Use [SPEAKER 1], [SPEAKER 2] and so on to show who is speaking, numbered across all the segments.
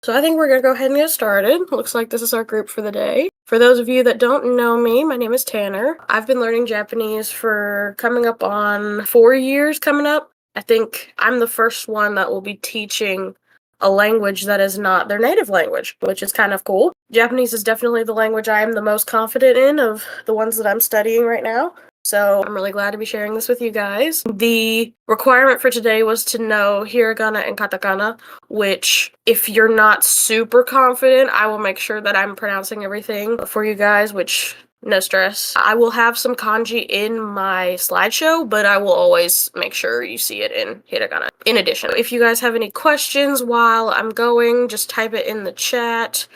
[SPEAKER 1] So I think we're going to go ahead and get started. Looks like this is our group for the day. For those of you that don't know me, my name is Tanner. I've been learning Japanese for coming up on 4 years coming up. I think I'm the first one that will be teaching a language that is not their native language, which is kind of cool. Japanese is definitely the language I am the most confident in of the ones that I'm studying right now. So I'm really glad to be sharing this with you guys. The requirement for today was to know Hiragana and Katakana, which if you're not super confident, I will make sure that I'm pronouncing everything for you guys, which no stress. I will have some kanji in my slideshow, but I will always make sure you see it in Hiragana. In addition, if you guys have any questions while I'm going, just type it in the chat.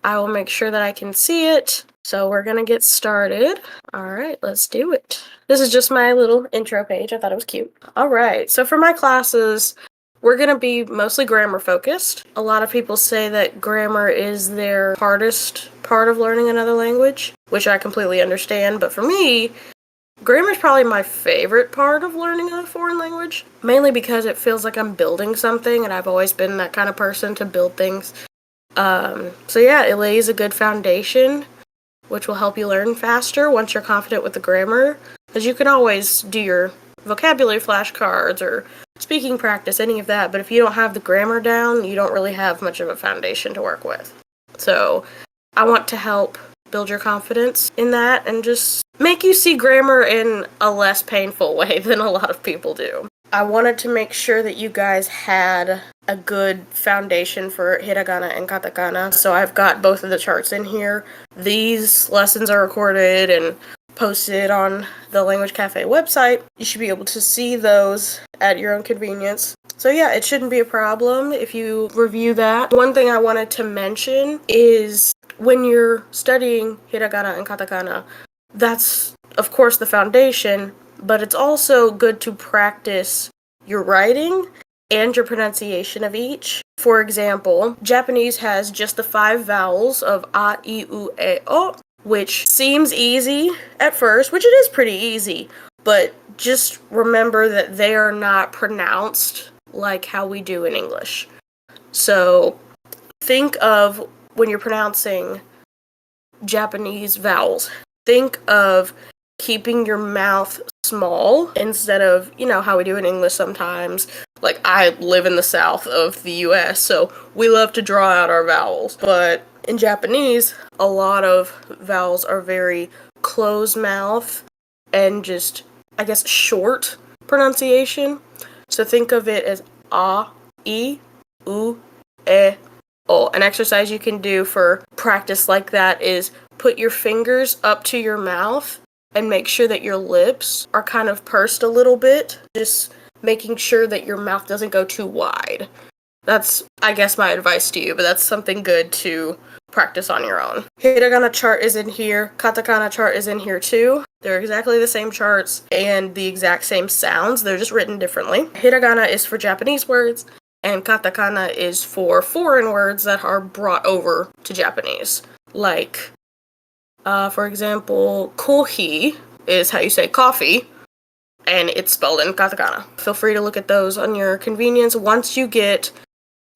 [SPEAKER 1] I will make sure that I can see it. So we're gonna get started. All right, let's do it. This is just my little intro page. I thought it was cute. All right, so for my classes, we're gonna be mostly grammar focused. A lot of people say that grammar is their hardest part of learning another language, which I completely understand, but for me, grammar is probably my favorite part of learning a foreign language, mainly because it feels like I'm building something, and I've always been that kind of person to build things. So yeah, it lays a good foundation, which will help you learn faster once you're confident with the grammar, because you can always do your vocabulary flashcards or speaking practice, any of that, but if you don't have the grammar down, you don't really have much of a foundation to work with. So I want to help build your confidence in that and just make you see grammar in a less painful way than a lot of people do. I wanted to make sure that you guys had a good foundation for Hiragana and Katakana, so I've got both of the charts in here. These lessons are recorded and posted on the Language Cafe website. You should be able to see those at your own convenience. So yeah, it shouldn't be a problem if you review that. One thing I wanted to mention is when you're studying Hiragana and Katakana, that's of course the foundation, but it's also good to practice your writing and your pronunciation of each. For example, Japanese has just the 5 vowels of a, I, U, E, O, which seems easy at first, which it is pretty easy, but just remember that they are not pronounced like how we do in English. So think of when you're pronouncing Japanese vowels, think of keeping your mouth small instead of, how we do in English sometimes. Like, I live in the south of the US, so we love to draw out our vowels. But in Japanese, a lot of vowels are very closed mouth and just, I guess, short pronunciation. So think of it as a, I, U, E, O. An exercise you can do for practice like that is put your fingers up to your mouth and make sure that your lips are kind of pursed a little bit, just making sure that your mouth doesn't go too wide. That's, I guess, my advice to you, but that's something good to practice on your own. Hiragana chart is in here, Katakana chart is in here too. They're exactly the same charts and the exact same sounds, they're just written differently. Hiragana is for Japanese words, and Katakana is for foreign words that are brought over to Japanese. Like, for example, kohi is how you say coffee, and it's spelled in katakana. Feel free to look at those on your convenience. Once you get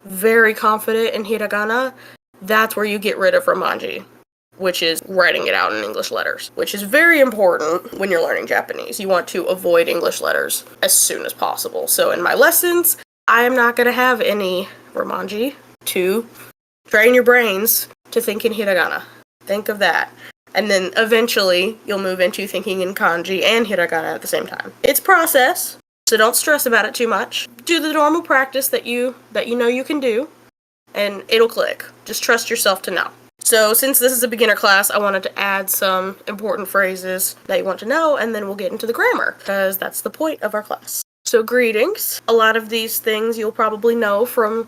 [SPEAKER 1] very confident in hiragana, that's where you get rid of romanji, which is writing it out in English letters, which is very important when you're learning Japanese. You want to avoid English letters as soon as possible. So in my lessons, I am not going to have any romanji to train your brains to think in hiragana. Think of that. And then eventually you'll move into thinking in kanji and hiragana at the same time. It's process, so don't stress about it too much. Do the normal practice that you know you can do, and it'll click. Just trust yourself to know. So since this is a beginner class, I wanted to add some important phrases that you want to know, and then we'll get into the grammar, because that's the point of our class. So greetings. A lot of these things you'll probably know from,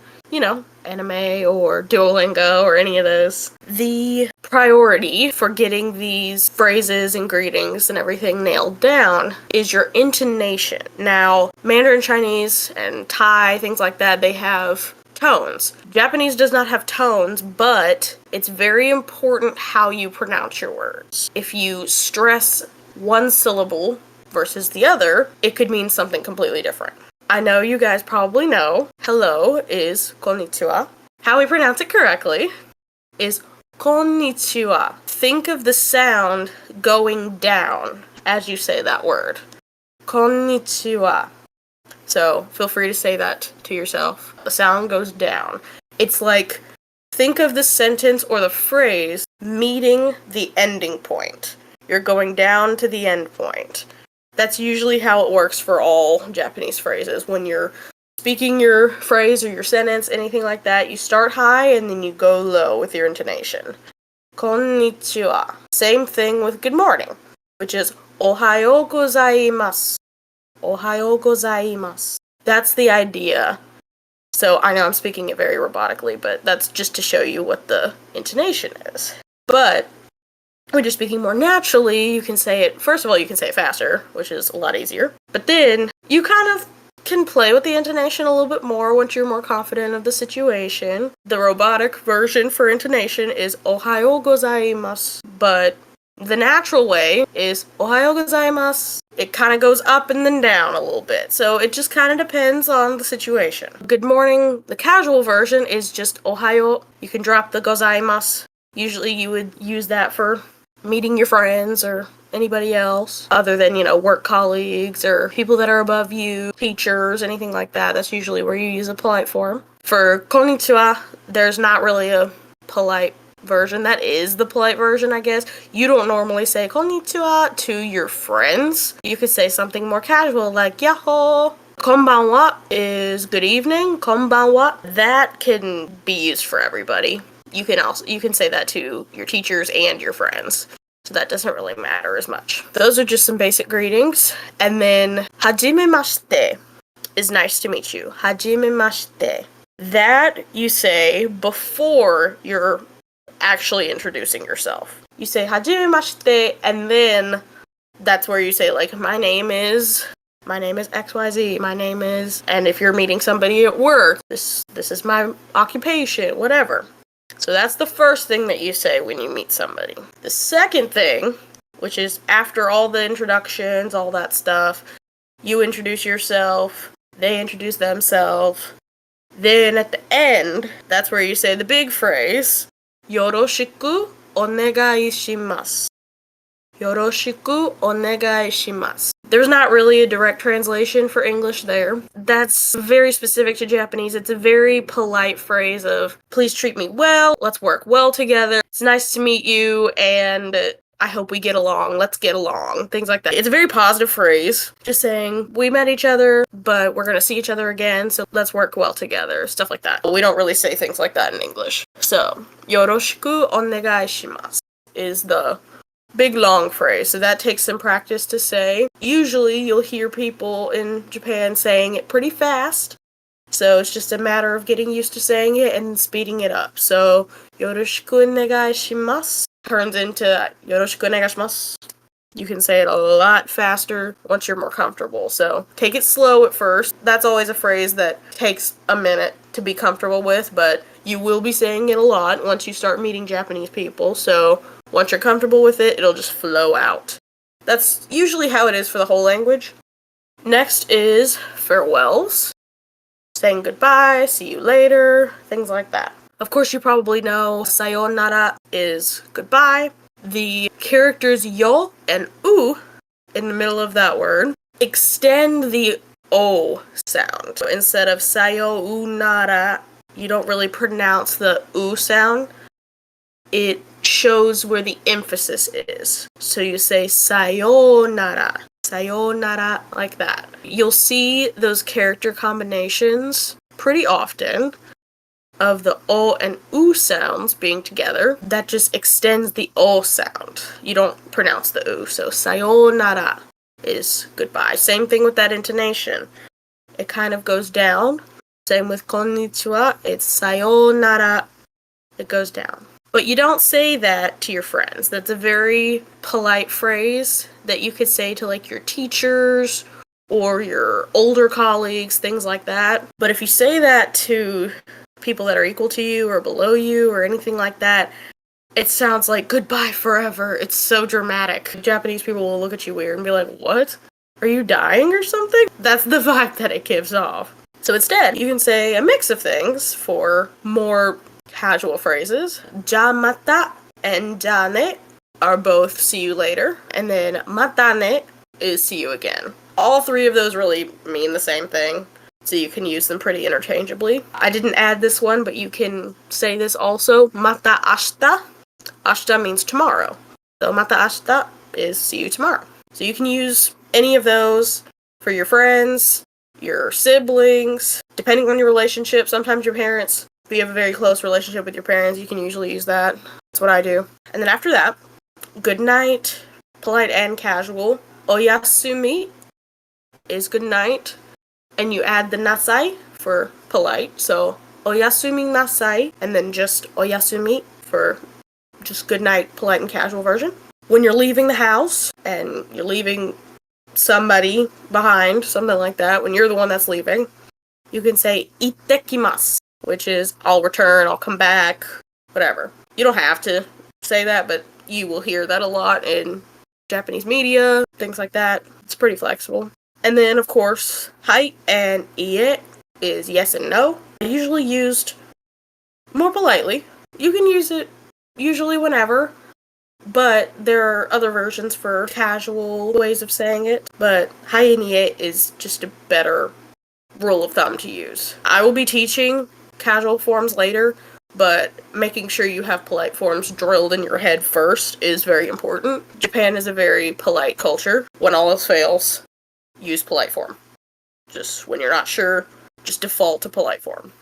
[SPEAKER 1] anime or Duolingo or any of those. The priority for getting these phrases and greetings and everything nailed down is your intonation. Now, Mandarin Chinese and Thai, things like that, they have tones. Japanese does not have tones, but it's very important how you pronounce your words. If you stress one syllable versus the other, it could mean something completely different. I know you guys probably know hello is konnichiwa, How we pronounce it correctly is konnichiwa. Think of the sound going down as you say that word. Konnichiwa. So feel free to say that to yourself. The sound goes down. It's like, think of the sentence or the phrase meeting the ending point. You're going down to the end point. That's usually how it works for all Japanese phrases. When you're speaking your phrase or your sentence, anything like that, you start high and then you go low with your intonation. Konnichiwa. Same thing with good morning, which is ohayou gozaimasu. Ohayou gozaimasu. That's the idea. So I know I'm speaking it very robotically, but that's just to show you what the intonation is. But when you're speaking more naturally, you can say it, first of all, you can say it faster, which is a lot easier. But then you kind of can play with the intonation a little bit more once you're more confident of the situation. The robotic version for intonation is ohayou gozaimasu, but the natural way is ohayou gozaimasu. It kind of goes up and then down a little bit, so it just kind of depends on the situation. Good morning, the casual version, is just ohayou. You can drop the gozaimasu. Usually you would use that for meeting your friends or anybody else, other than, work colleagues or people that are above you, teachers, anything like that. That's usually where you use a polite form. For konnichiwa, there's not really a polite version. That is the polite version, I guess. You don't normally say konnichiwa to your friends. You could say something more casual like yahoo. Konbanwa is good evening. Konbanwa. That can be used for everybody. You can say that to your teachers and your friends. So that doesn't really matter as much. Those are just some basic greetings. And then hajimemashite is nice to meet you. Hajimemashite. That you say before you're actually introducing yourself. You say hajimemashite, and then that's where you say, like, my name is XYZ, my name is, and if you're meeting somebody at work, this is my occupation, whatever. So that's the first thing that you say when you meet somebody. The second thing, which is after all the introductions, all that stuff, you introduce yourself, they introduce themselves. Then at the end, that's where you say the big phrase, yoroshiku onegai shimasu. Yoroshiku onegai shimasu. There's not really a direct translation for English there. That's very specific to Japanese. It's a very polite phrase of, please treat me well, let's work well together, it's nice to meet you, and I hope we get along, let's get along, things like that. It's a very positive phrase, just saying, we met each other, but we're gonna see each other again, so let's work well together, stuff like that. We don't really say things like that in English. So, yoroshiku onegai shimasu is the big long phrase, so that takes some practice to say. Usually you'll hear people in Japan saying it pretty fast, so it's just a matter of getting used to saying it and speeding it up. So yoroshiku onegai shimasu turns into yoroshiku onegai shimasu. You can say it a lot faster once you're more comfortable, so take it slow at first. That's always a phrase that takes a minute to be comfortable with, but you will be saying it a lot once you start meeting Japanese people, so once you're comfortable with it, it'll just flow out. That's usually how it is for the whole language. Next is farewells. Saying goodbye, see you later, things like that. Of course, you probably know sayonara is goodbye. The characters yo and u in the middle of that word extend the o sound. So instead of sayonara, you don't really pronounce the u sound. It shows where the emphasis is. So you say sayonara, sayonara, like that. You'll see those character combinations pretty often of the o and u sounds being together. That just extends the o sound. You don't pronounce the u, so sayonara is goodbye. Same thing with that intonation. It kind of goes down. Same with konnichiwa, it's sayonara, it goes down. But you don't say that to your friends. That's a very polite phrase that you could say to, like, your teachers or your older colleagues, things like that. But if you say that to people that are equal to you or below you or anything like that, it sounds like goodbye forever. It's so dramatic. Japanese people will look at you weird and be like, what? Are you dying or something? That's the vibe that it gives off. So instead, you can say a mix of things for more casual phrases. Ja mata and ja ne are both see you later, and then mata ne is see you again. All three of those really mean the same thing, so you can use them pretty interchangeably. I didn't add this one, but you can say this also. Mata ashita. Ashita means tomorrow. So mata ashita is see you tomorrow. So you can use any of those for your friends, your siblings, depending on your relationship. Sometimes your parents, if you have a very close relationship with your parents, you can usually use that. That's what I do. And then after that, good night, polite and casual. Oyasumi is good night, and you add the nasai for polite. So oyasumi nasai, and then just oyasumi for just good night, polite and casual version. When you're leaving the house and you're leaving somebody behind, something like that, when you're the one that's leaving, you can say ittekimasu, which is I'll return, I'll come back, whatever. You don't have to say that, but you will hear that a lot in Japanese media, things like that. It's pretty flexible. And then, of course, hai and ie is yes and no. Usually used more politely. You can use it usually whenever, but there are other versions for casual ways of saying it. But hai and ie is just a better rule of thumb to use. I will be teaching casual forms later, but making sure you have polite forms drilled in your head first is very important. Japan is a very polite culture. When all else fails, use polite form. Just when you're not sure, just default to polite form.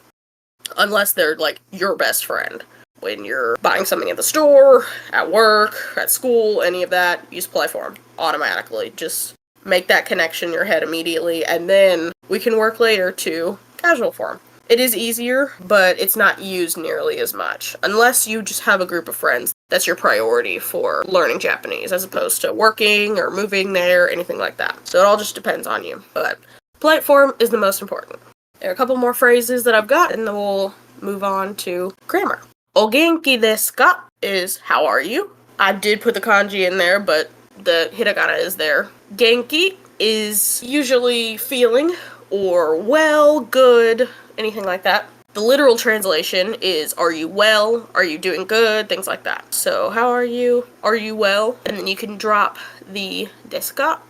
[SPEAKER 1] Unless they're like your best friend. When you're buying something at the store, at work, at school, any of that, use polite form automatically. Just make that connection in your head immediately, and then we can work later to casual form. It is easier, but it's not used nearly as much. Unless you just have a group of friends, that's your priority for learning Japanese, as opposed to working or moving there, anything like that. So it all just depends on you. But polite form is the most important. There are a couple more phrases that I've got, and then we'll move on to grammar. O genki desu ka is how are you? I did put the kanji in there, but the hiragana is there. Genki is usually feeling or well, good, anything like that. The literal translation is are you well, are you doing good, things like that. So how are you well? And then you can drop the desu ka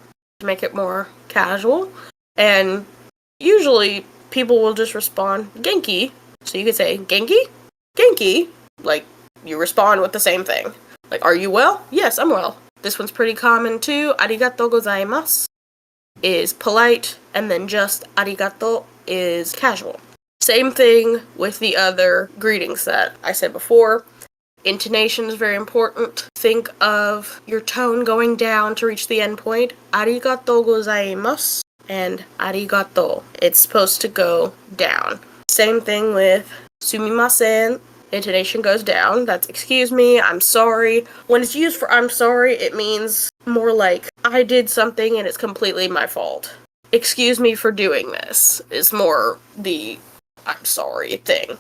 [SPEAKER 1] to make it more casual. And usually people will just respond genki. So you could say genki, genki, like you respond with the same thing. Like, are you well? Yes, I'm well. This one's pretty common too. Arigatou gozaimasu is polite, and then just arigato is casual. Same thing with the other greetings that I said before. Intonation is very important. Think of your tone going down to reach the end point. Arigatou gozaimasu and arigato. It's supposed to go down. Same thing with sumimasen. Intonation goes down. That's excuse me, I'm sorry. When it's used for I'm sorry, it means more like I did something and it's completely my fault. Excuse me for doing this is more the I'm sorry thing.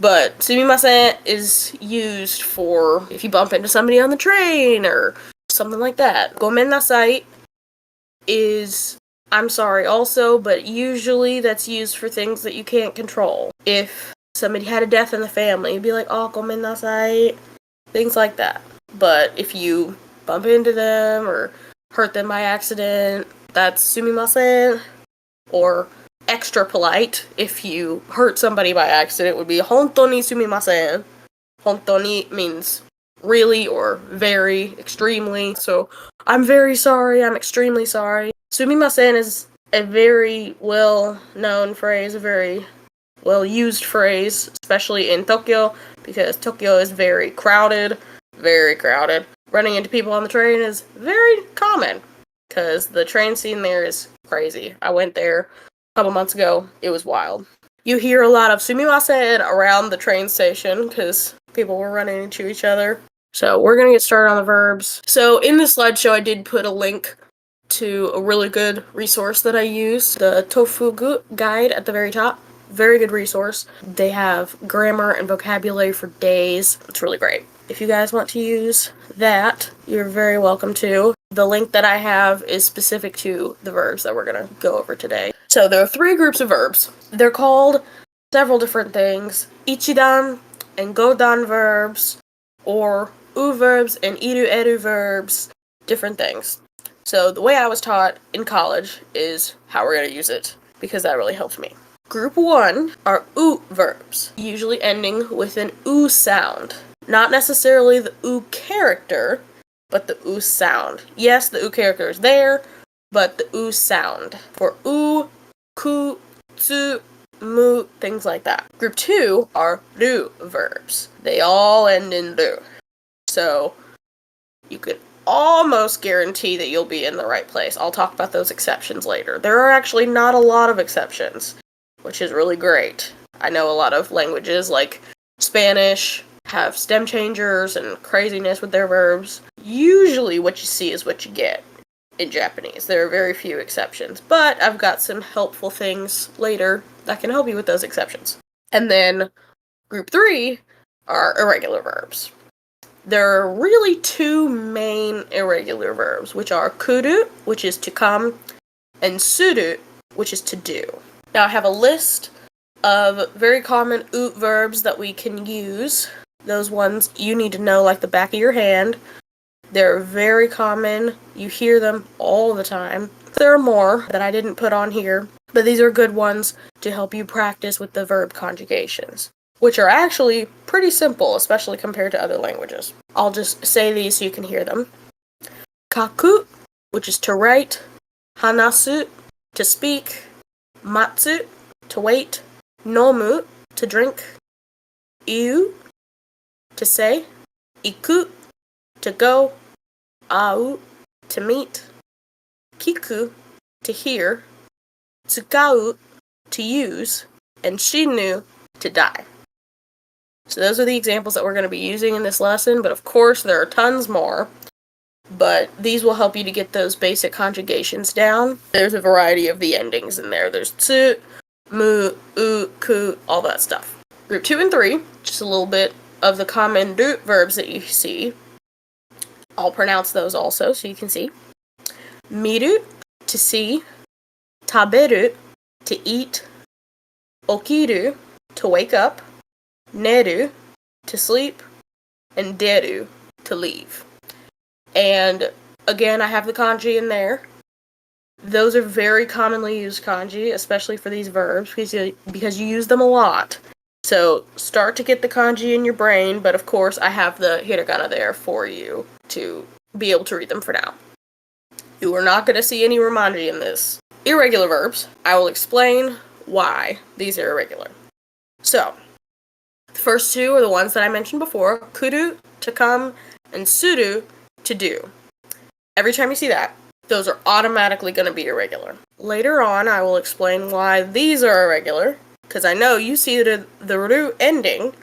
[SPEAKER 1] But sumimasen is used for if you bump into somebody on the train or something like that. Gomen nasai is I'm sorry also, but usually that's used for things that you can't control. If somebody had a death in the family, you'd be like, oh, gomen nasai, things like that. But if you bump into them or hurt them by accident, that's sumimasen. Or extra polite, if you hurt somebody by accident, would be hontou ni sumimasen. Hontou ni means really or very, extremely. So, I'm very sorry, I'm extremely sorry. Sumimasen is a very well-known phrase, a very well-used phrase, especially in Tokyo, because Tokyo is very crowded. Running into people on the train is very common, because the train scene there is crazy. I went there a couple months ago. It was wild. You hear a lot of sumimasen around the train station, because people were running into each other. So we're going to get started on the verbs. So in the slideshow, I did put a link to a really good resource that I use, the Tofugu guide at the very top. Very good resource. They have grammar and vocabulary for days. It's really great. If you guys want to use that, you're very welcome to. The link that I have is specific to the verbs that we're going to go over today. So there are 3 groups of verbs. They're called several different things. Ichidan and Godan verbs, or U verbs and Iru Eru verbs, different things. So the way I was taught in college is how we're going to use it, because that really helped me. Group 1 are U verbs, usually ending with an U sound. Not necessarily the U character, but the U sound. Yes, the U character is there, but the U sound. For U, ku, tsu, mu, things like that. Group 2 are ru verbs. They all end in ru. So you could almost guarantee that you'll be in the right place. I'll talk about those exceptions later. There are actually not a lot of exceptions, which is really great. I know a lot of languages like Spanish have stem changers and craziness with their verbs. Usually what you see is what you get in Japanese. There are very few exceptions, but I've got some helpful things later that can help you with those exceptions. And then group 3 are irregular verbs. There are really 2 main irregular verbs, which are kuru, which is to come, and suru, which is to do. Now I have a list of very common U verbs that we can use. Those ones you need to know like the back of your hand. They're very common. You hear them all the time. There are more that I didn't put on here, but these are good ones to help you practice with the verb conjugations, which are actually pretty simple, especially compared to other languages. I'll just say these so you can hear them. Kaku, which is to write. Hanasu, to speak. Matsu, to wait. Nomu, to drink. Iu, to say. Iku, to go. Au, to meet. Kiku, to hear. Tsukau, to use. And shinu, to die. So those are the examples that we're going to be using in this lesson, but of course there are tons more. But these will help you to get those basic conjugations down. There's a variety of the endings in there. There's tsu, mu, u, ku, all that stuff. Group 2 and 3, just a little bit of the common do verbs that you see. I'll pronounce those also so you can see. Miru, to see. Taberu, to eat. Okiru, to wake up. Neru, to sleep. And deru, to leave. And again, I have the kanji in there. Those are very commonly used kanji, especially for these verbs, because you use them a lot. So start to get the kanji in your brain, but of course I have the hiragana there for you to be able to read them for now. You are not going to see any romanji in this. Irregular verbs, I will explain why these are irregular. So, the first 2 are the ones that I mentioned before, kuru, to come, and suru, to do. Every time you see that, those are automatically going to be irregular. Later on, I will explain why these are irregular, because I know you see the ru ending,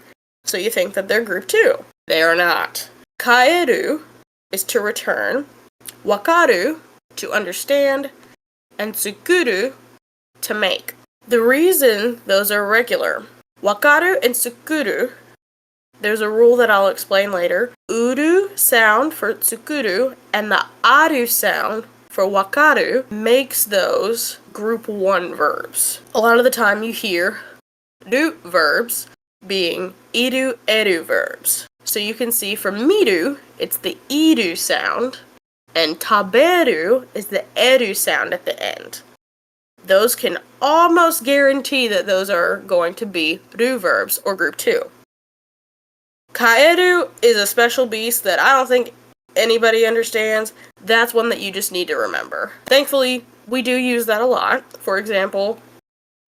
[SPEAKER 1] so you think that they're group 2. They are not. Kaeru is to return, wakaru, to understand, and tsukuru, to make. The reason those are irregular, wakaru and tsukuru, there's a rule that I'll explain later. Uru sound for tsukuru and the aru sound for wakaru makes those group 1 verbs. A lot of the time you hear ru verbs being iru eru verbs. So you can see for miru, it's the iru sound, and taberu is the eru sound at the end. Those can almost guarantee that those are going to be ru verbs or group 2. Kaeru is a special beast that I don't think anybody understands. That's one that you just need to remember. Thankfully, we do use that a lot. For example,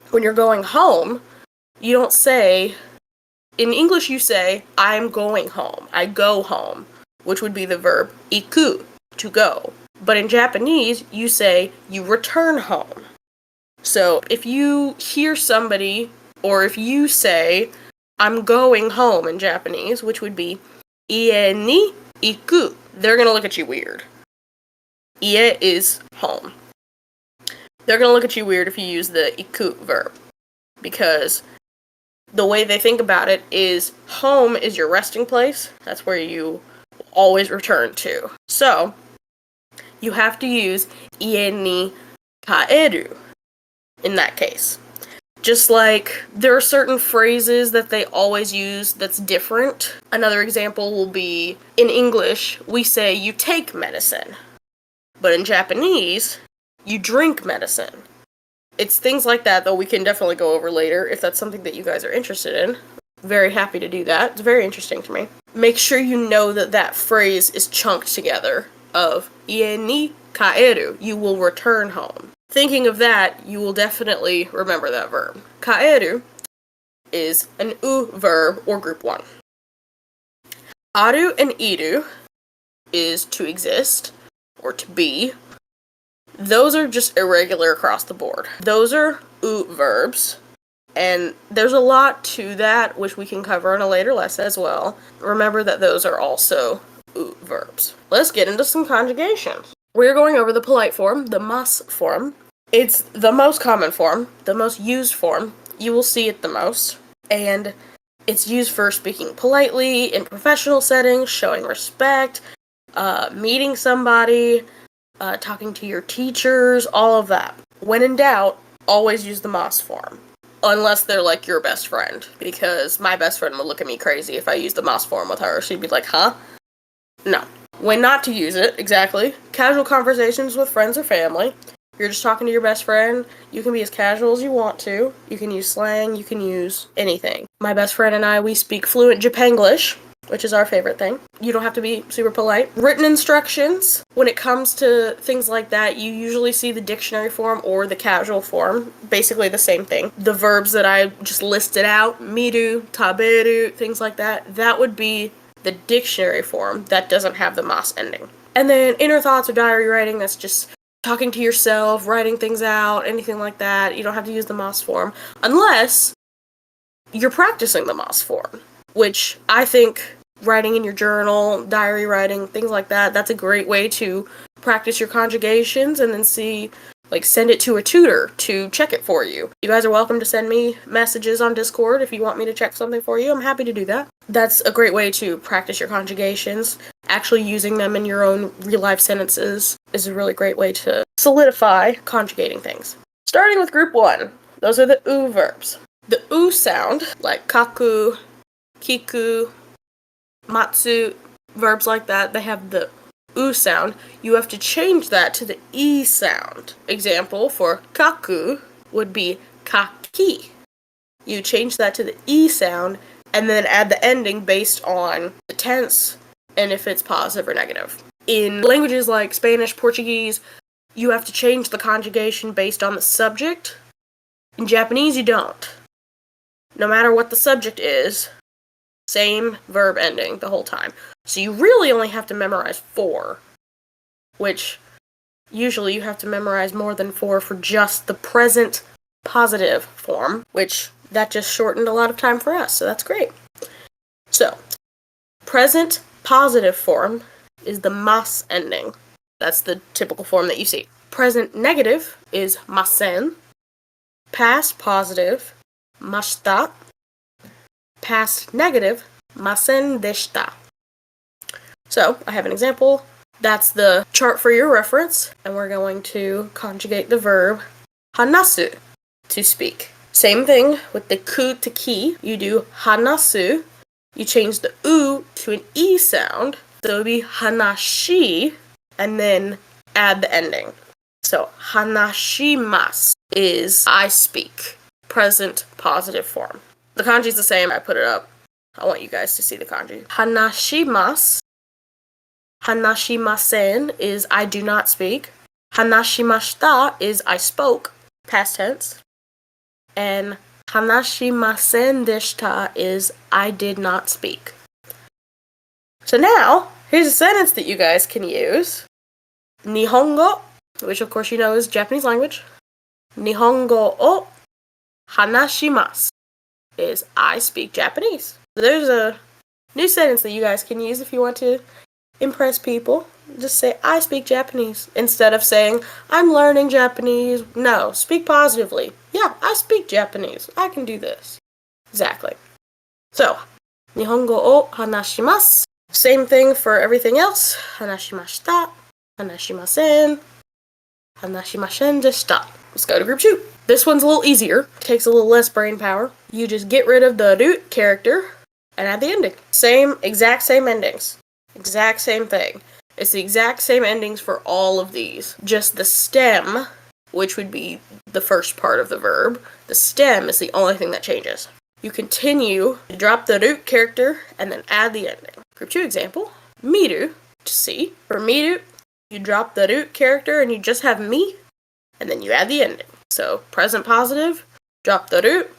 [SPEAKER 1] when you're going home, you don't say, in English you say, I'm going home, I go home, which would be the verb iku, to go. But in Japanese, you say, you return home. So if you hear somebody, or if you say, I'm going home in Japanese, which would be ie ni iku, they're going to look at you weird. Ie is home. They're going to look at you weird if you use the iku verb, because the way they think about it is home is your resting place. That's where you always return to. So, you have to use ie ni kaeru in that case. Just like there are certain phrases that they always use that's different. Another example will be, in English, we say you take medicine. But in Japanese, you drink medicine. It's things like that that we can definitely go over later if that's something that you guys are interested in. Very happy to do that. It's very interesting to me. Make sure you know that that phrase is chunked together of ie ni kaeru, you will return home. Thinking of that, you will definitely remember that verb. Kaeru is an u verb or group 1. Aru and iru is to exist or to be. Those are just irregular across the board. Those are u verbs, and there's a lot to that which we can cover in a later lesson as well. Remember that those are also u verbs. Let's get into some conjugations. We're going over the polite form, the mas form. It's the most common form, the most used form. You will see it the most. And it's used for speaking politely in professional settings, showing respect, meeting somebody, talking to your teachers, all of that. When in doubt, always use the mas form. Unless they're like your best friend. Because my best friend would look at me crazy if I used the mas form with her. She'd be like, huh? No. When not to use it, exactly. Casual conversations with friends or family. You're just talking to your best friend, you can be as casual as you want to. You can use slang, you can use anything. My best friend and I, we speak fluent Japanglish, which is our favorite thing. You don't have to be super polite. Written instructions, when it comes to things like that, you usually see the dictionary form or the casual form. Basically the same thing. The verbs that I just listed out, miru, taberu, things like that, that would be the dictionary form that doesn't have the mas ending. And then inner thoughts or diary writing, that's just talking to yourself, writing things out, anything like that. You don't have to use the mas form unless you're practicing the mas form, which I think writing in your journal, diary writing, things like that, that's a great way to practice your conjugations and then send it to a tutor to check it for you. You guys are welcome to send me messages on Discord if you want me to check something for you. I'm happy to do that. That's a great way to practice your conjugations. Actually using them in your own real-life sentences is a really great way to solidify conjugating things. Starting with group 1, those are the u verbs. The u sound, like kaku, kiku, matsu, verbs like that, they have the u sound. You have to change that to the e sound. Example for kaku would be kaki. You change that to the e sound and then add the ending based on the tense and if it's positive or negative. In languages like Spanish, Portuguese, you have to change the conjugation based on the subject. In Japanese, you don't. No matter what the subject is, same verb ending the whole time. So you really only have to memorize 4, which usually you have to memorize more than 4 for just the present positive form, which that just shortened a lot of time for us, so that's great. So, present positive form is the mas ending. That's the typical form that you see. Present negative is masen. Past positive, mashita. Past negative, masen deshita. So, I have an example. That's the chart for your reference, and we're going to conjugate the verb hanasu, to speak. Same thing with the ku to ki. You do hanasu. You change the u to an e sound, so it would be hanashi, and then add the ending. So, hanashimasu is I speak, present positive form. The kanji is the same. I put it up. I want you guys to see the kanji. Hanashimasu. Hanashimasen is I do not speak. Hanashimashita is I spoke, past tense. And hanashimasen deshita is I did not speak. So now, here's a sentence that you guys can use. Nihongo, which of course you know is Japanese language. Nihongo o hanashimasu is I speak Japanese. So there's a new sentence that you guys can use if you want to impress people. Just say, I speak Japanese. Instead of saying, I'm learning Japanese. No, speak positively. Yeah, I speak Japanese. I can do this. Exactly. So, Nihongo o hanashimasu. Same thing for everything else. Hanashimashita. Hanashimasen. Hanashimasen deshita. Let's go to group 2. This one's a little easier. Takes a little less brain power. You just get rid of the root character and add the ending. Exact same endings. Exact same thing. It's the exact same endings for all of these. Just the stem, which would be the first part of the verb, the stem is the only thing that changes. You continue to drop the root character and then add the ending. Group 2 example, miru, to see. For miru, you drop the root character and you just have mi, and then you add the ending. So present positive, drop the root,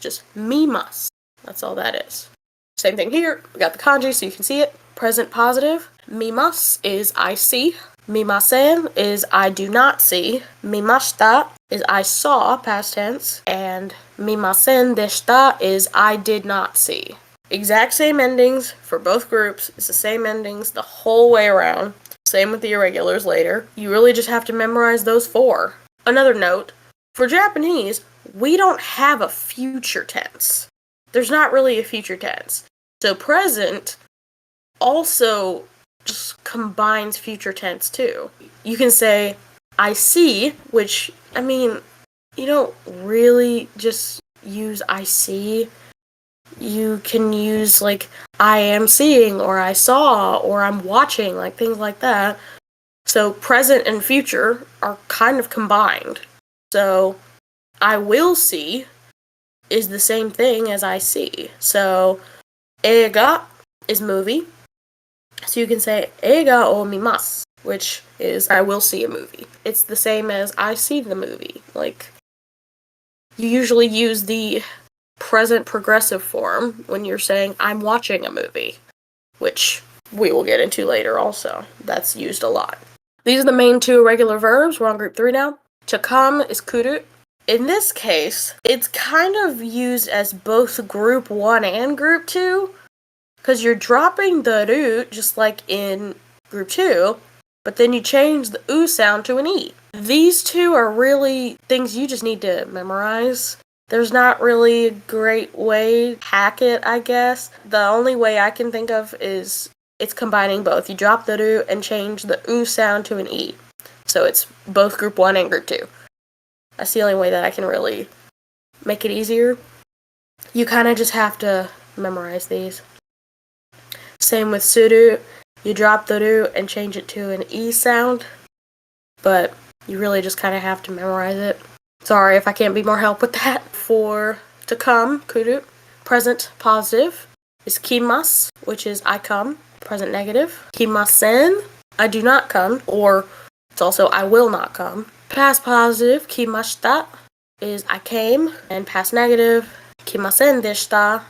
[SPEAKER 1] just mimasu. That's all that is. Same thing here. We got the kanji so you can see it. Present positive, mimasu is I see. Mimasen is I do not see. Mimashita is I saw, past tense. And mimasen deshita is I did not see. Exact same endings for both groups. It's the same endings the whole way around. Same with the irregulars later. You really just have to memorize those 4. Another note, for Japanese, we don't have a future tense. There's not really a future tense. So present also just combines future tense too. You can say, I see, which, I mean, you don't really just use I see. You can use, like, I am seeing, or I saw, or I'm watching, like, things like that. So present and future are kind of combined. So I will see is the same thing as I see. So eiga is movie. So you can say eiga o mimasu, which is I will see a movie. It's the same as I see the movie. Like, you usually use the present progressive form when you're saying I'm watching a movie, which we will get into later also. That's used a lot. These are the main 2 irregular verbs. We're on group 3 now. To come is kuru. In this case, it's kind of used as both group 1 and group 2, because you're dropping the root just like in group 2, but then you change the oo sound to an e. These 2 are really things you just need to memorize. There's not really a great way to hack it, I guess. The only way I can think of is it's combining both. You drop the root and change the oo sound to an e. So it's both group 1 and group 2. That's the only way that I can really make it easier. You kind of just have to memorize these. Same with suru. You drop the root and change it to an e sound, but you really just kind of have to memorize it. Sorry if I can't be more help with that. For to come, kuru, present positive is kimasu, which is I come. Present negative, kimasen, I do not come, or it's also I will not come. Past positive, kimashita, is I came, and past negative, kimasen deshita,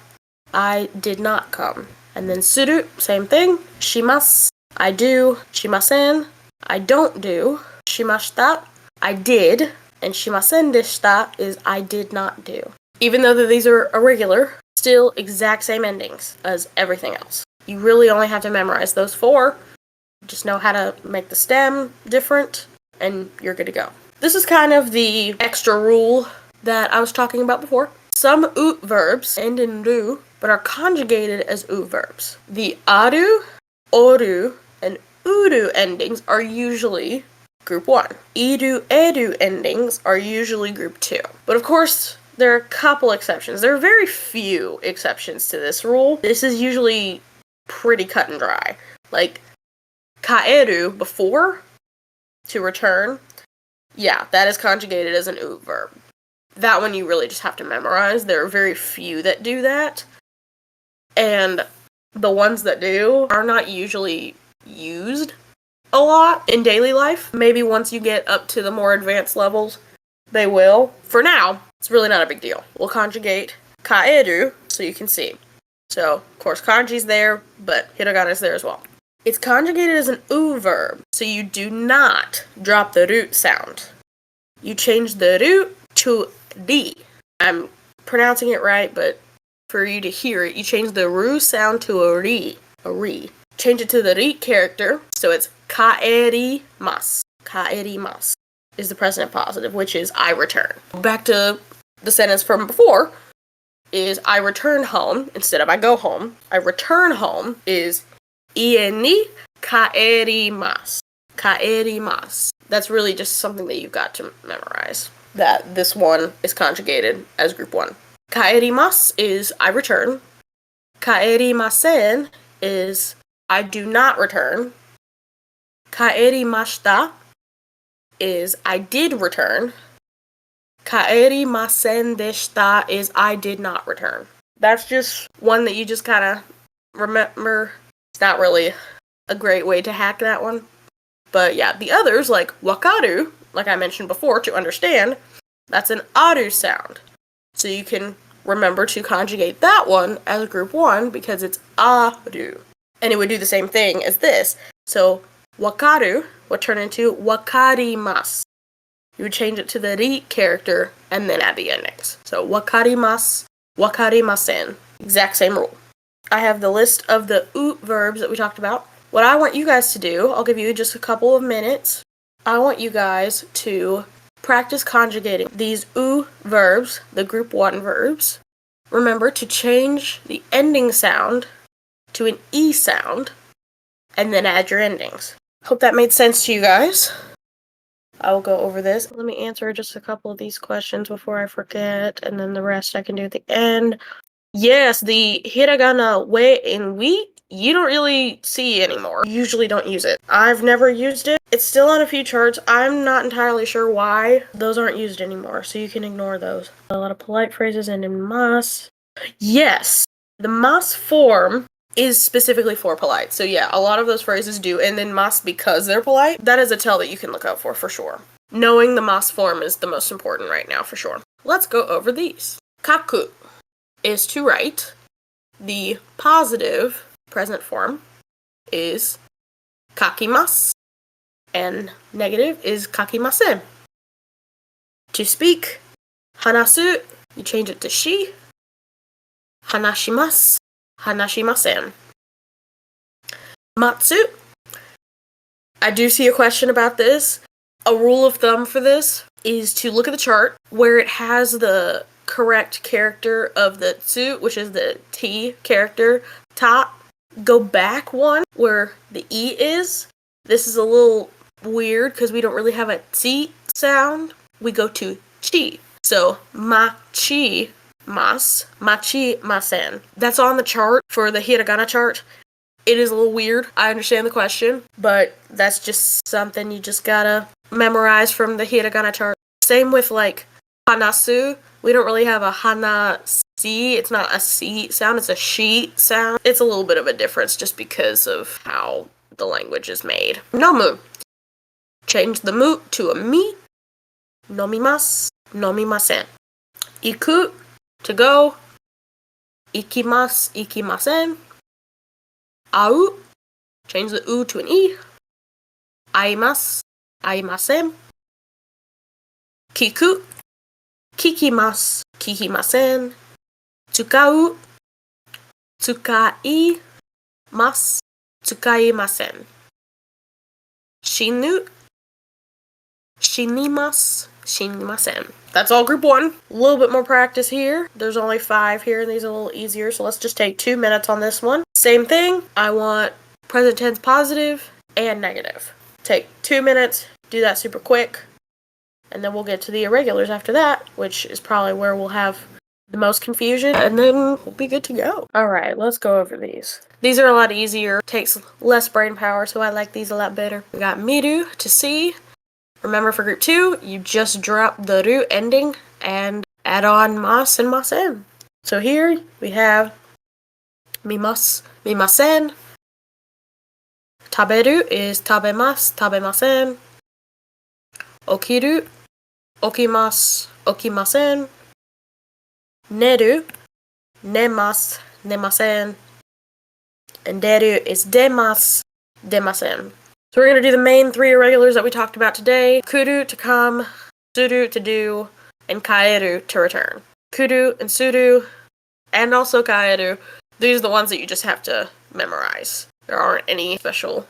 [SPEAKER 1] I did not come. And then suru, same thing, shimasu, I do, shimasen, I don't do, shimashita, I did, and shimasen deshita is I did not do. Even though these are irregular, still exact same endings as everything else. You really only have to memorize those 4. Just know how to make the stem different, and you're good to go. This is kind of the extra rule that I was talking about before. Some oot verbs end in ru, but are conjugated as oot verbs. The aru, oru, and uru endings are usually group 1. Iru, eru endings are usually group 2. But of course, there are a couple exceptions. There are very few exceptions to this rule. This is usually pretty cut and dry. Like, kaeru, before, to return, yeah, that is conjugated as an oot verb. That one you really just have to memorize. There are very few that do that. And the ones that do are not usually used a lot in daily life. Maybe once you get up to the more advanced levels, they will. For now, it's really not a big deal. We'll conjugate kaeru so you can see. So, of course, kanji's there, but hiragana is there as well. It's conjugated as an u verb, so you do not drop the root sound. You change the root to ri. I'm pronouncing it right, but for you to hear it, you change the ru sound to a ri. Change it to the ri character, so it's kaerimasu. Kaerimasu is the present positive, which is I return. Back to the sentence from before, is I return home instead of I go home. I return home is ie ni kaerimasu. kaerimasu. That's really just something that you've got to memorize. That this one is conjugated as group 1. Kaerimasu is I return. Kaerimasen is I do not return. Kaerimashita is I did return. Kaerimasen deshita is I did not return. That's just one that you just kind of remember. It's not really a great way to hack that one. But yeah, the others, like wakaru, like I mentioned before, to understand, that's an aru sound. So you can remember to conjugate that one as group 1 because it's aru. And it would do the same thing as this. So wakaru would turn into wakarimasu. You would change it to the ri character and then add the endings. So wakarimasu, wakarimasen. Exact same rule. I have the list of the u verbs that we talked about. What I want you guys to do, I'll give you just a couple of minutes. I want you guys to practice conjugating these u verbs, the group 1 verbs. Remember to change the ending sound to an e sound and then add your endings. Hope that made sense to you guys. I will go over this. Let me answer just a couple of these questions before I forget, and then the rest I can do at the end. Yes, the hiragana we and we, you don't really see anymore. You usually don't use it. I've never used it. It's still on a few charts. I'm not entirely sure why those aren't used anymore, so you can ignore those. A lot of polite phrases end in mas. Yes, the mas form is specifically for polite. So yeah, a lot of those phrases do end in mas because they're polite. That is a tell that you can look out for sure. Knowing the mas form is the most important right now for sure. Let's go over these. Kaku is to write. The positive present form is kakimasu, and negative is kakimasen. To speak, hanasu, you change it to she. Hanashimasu, hanashimasen. Matsu, I do see a question about this. A rule of thumb for this is to look at the chart where it has the correct character of the tsu, which is the T character, ta. Go back one where the E is. This is a little weird because we don't really have a T sound. We go to chi. So, machi mas, machi masen. That's on the chart for the hiragana chart. It is a little weird. I understand the question, but that's just something you just gotta memorize from the hiragana chart. Same with like hanasu. We don't really have a hana-si. It's not a si sound, it's a shi sound. It's a little bit of a difference just because of how the language is made. Nomu. Change the mu to a mi. Nomimasu, nomimasen. Iku, to go. Ikimasu, ikimasen. Au, change the u to an e. Aimasu, aimasen. Kiku, kikimasu, kikimasen. Tsukau, tsukaimasu, tsukaimasen. Shinu, shinimasu, shinimasen. That's all group 1. A little bit more practice here. There's only 5 here and these are a little easier, so let's just take 2 minutes on this one. Same thing. I want present tense positive and negative. Take 2 minutes, do that super quick, and then we'll get to the irregulars after that, which is probably where we'll have the most confusion, and then we'll be good to go. Alright, let's go over these. These are a lot easier, takes less brain power, so I like these a lot better. We got miru, to see. Remember for group 2, you just drop the ru ending and add on mas and masen. So here we have mimasu, mimasen. Taberu is tabemasu, tabemasen. Okiru, okimasu, okimasen. Neru, nemasu, nemasen. And deru is demasu, demasen. So we're going to do the main 3 irregulars that we talked about today. Kuru, to come, suru, to do, and kaeru, to return. Kuru and suru, and also kaeru, these are the ones that you just have to memorize. There aren't any special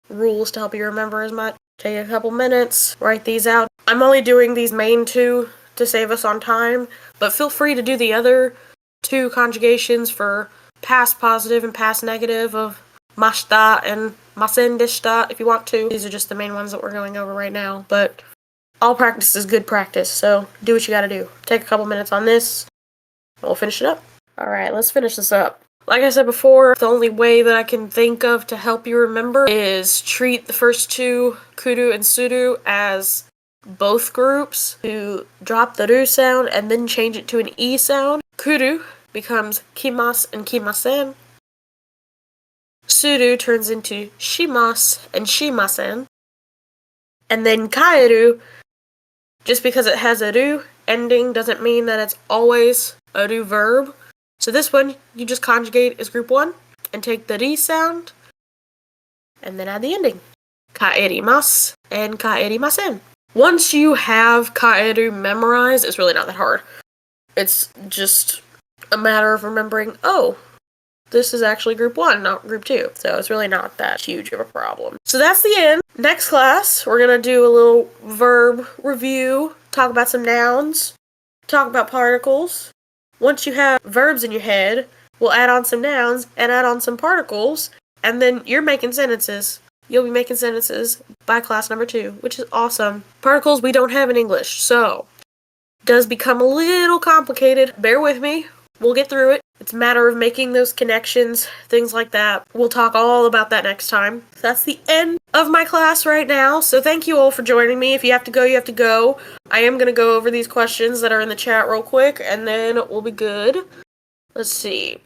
[SPEAKER 1] rules to help you remember as much. Take a couple minutes, write these out. I'm only doing these main 2 to save us on time, but feel free to do the other 2 conjugations for past positive and past negative of mashita and masen deshita if you want to. These are just the main ones that we're going over right now, but all practice is good practice, so do what you gotta do. Take a couple minutes on this, and we'll finish it up. Alright, let's finish this up. Like I said before, the only way that I can think of to help you remember is treat the first two, kuru and suru, as both groups who drop the ru sound and then change it to an e sound. Kuru becomes kimas and kimasen. Suru turns into shimas and shimasen. And then kaeru, just because it has a ru ending doesn't mean that it's always a ru verb. So this one, you just conjugate as group 1 and take the ri sound and then add the ending. Kaerimasu and kaerimasen. Once you have kaeru memorized, it's really not that hard. It's just a matter of remembering, oh, this is actually group 1, not group 2. So it's really not that huge of a problem. So that's the end. Next class, we're going to do a little verb review, talk about some nouns, talk about particles. Once you have verbs in your head, we'll add on some nouns and add on some particles, and then you're making sentences. You'll be making sentences by class number 2, which is awesome. Particles we don't have in English, so it does become a little complicated. Bear with me. We'll get through it. It's a matter of making those connections, things like that. We'll talk all about that next time. That's the end of my class right now, so thank you all for joining me. If you have to go, you have to go. I am going to go over these questions that are in the chat real quick, and then we'll be good. Let's see.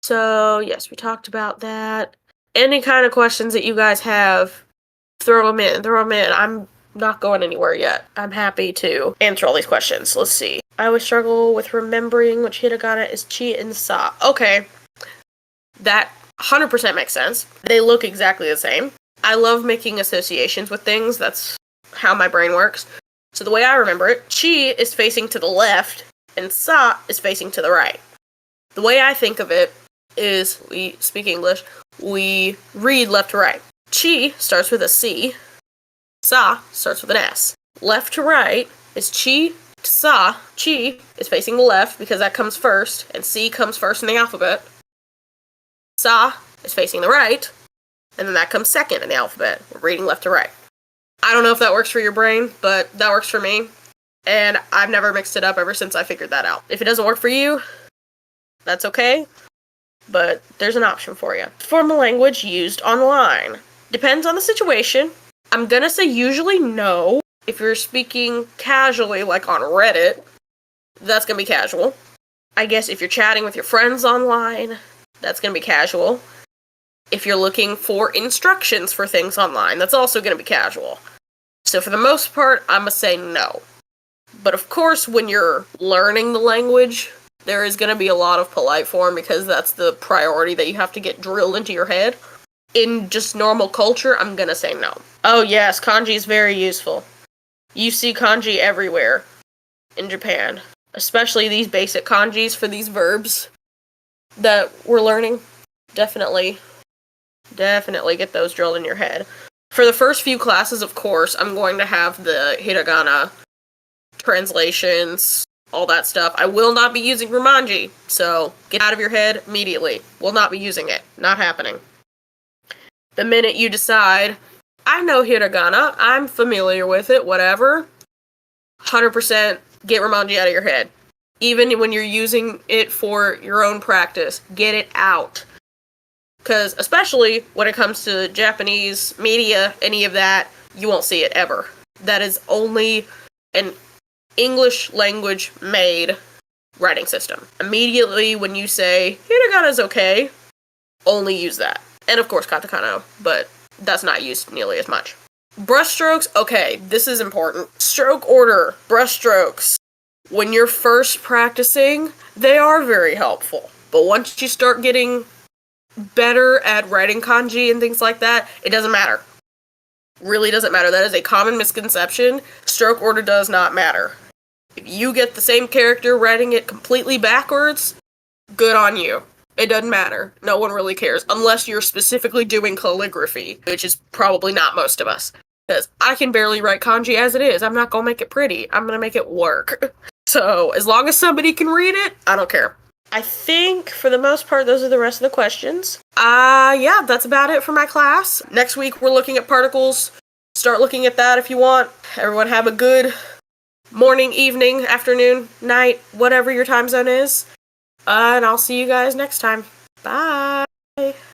[SPEAKER 1] So, yes, we talked about that. Any kind of questions that you guys have, throw them in. I'm not going anywhere yet. I'm happy to answer all these questions. Let's see. I always struggle with remembering which hiragana is chi and sa. Okay. That 100% makes sense. They look exactly the same. I love making associations with things. That's how my brain works. So the way I remember it, chi is facing to the left and sa is facing to the right. The way I think of it is, we speak English, we read left to right. Chi starts with a C. Sa starts with an S. Left to right is chi to sa. Chi is facing the left because that comes first, and C comes first in the alphabet. Sa is facing the right, and then that comes second in the alphabet. We're reading left to right. I don't know if that works for your brain, but that works for me, and I've never mixed it up ever since I figured that out. If it doesn't work for you, that's okay, but there's an option for you. Formal language used online. Depends on the situation. I'm gonna say usually no. If you're speaking casually, like on Reddit, that's gonna be casual. I guess if you're chatting with your friends online, that's gonna be casual. If you're looking for instructions for things online, that's also gonna be casual. So for the most part, I'm gonna say no. But of course, when you're learning the language, there is gonna be a lot of polite form because that's the priority that you have to get drilled into your head. In just normal culture, I'm gonna say no. Oh yes, kanji is very useful. You see kanji everywhere in Japan. Especially these basic kanjis for these verbs that we're learning. Definitely get those drilled in your head. For the first few classes, of course, I'm going to have the hiragana translations, all that stuff. I will not be using romanji, so get out of your head immediately. Will not be using it. Not happening. The minute you decide, I know hiragana, I'm familiar with it, whatever, 100% get romanji out of your head. Even when you're using it for your own practice, get it out. Because especially when it comes to Japanese media, any of that, you won't see it ever. That is only an English language made writing system. Immediately when you say, hiragana is okay, only use that. And of course katakana, but that's not used nearly as much. Brushstrokes, okay, this is important. Stroke order, brushstrokes. When you're first practicing, they are very helpful. But once you start getting better at writing kanji and things like that, it doesn't matter. Really doesn't matter. That is a common misconception. Stroke order does not matter. If you get the same character writing it completely backwards, good on you. It doesn't matter. No one really cares. Unless you're specifically doing calligraphy, which is probably not most of us. Because I can barely write kanji as it is. I'm not gonna make it pretty. I'm gonna make it work. So, as long as somebody can read it, I don't care. I think for the most part, those are the rest of the questions. Yeah, that's about it for my class. Next week, we're looking at particles. Start looking at that if you want. Everyone have a good morning, evening, afternoon, night, whatever your time zone is. And I'll see you guys next time. Bye.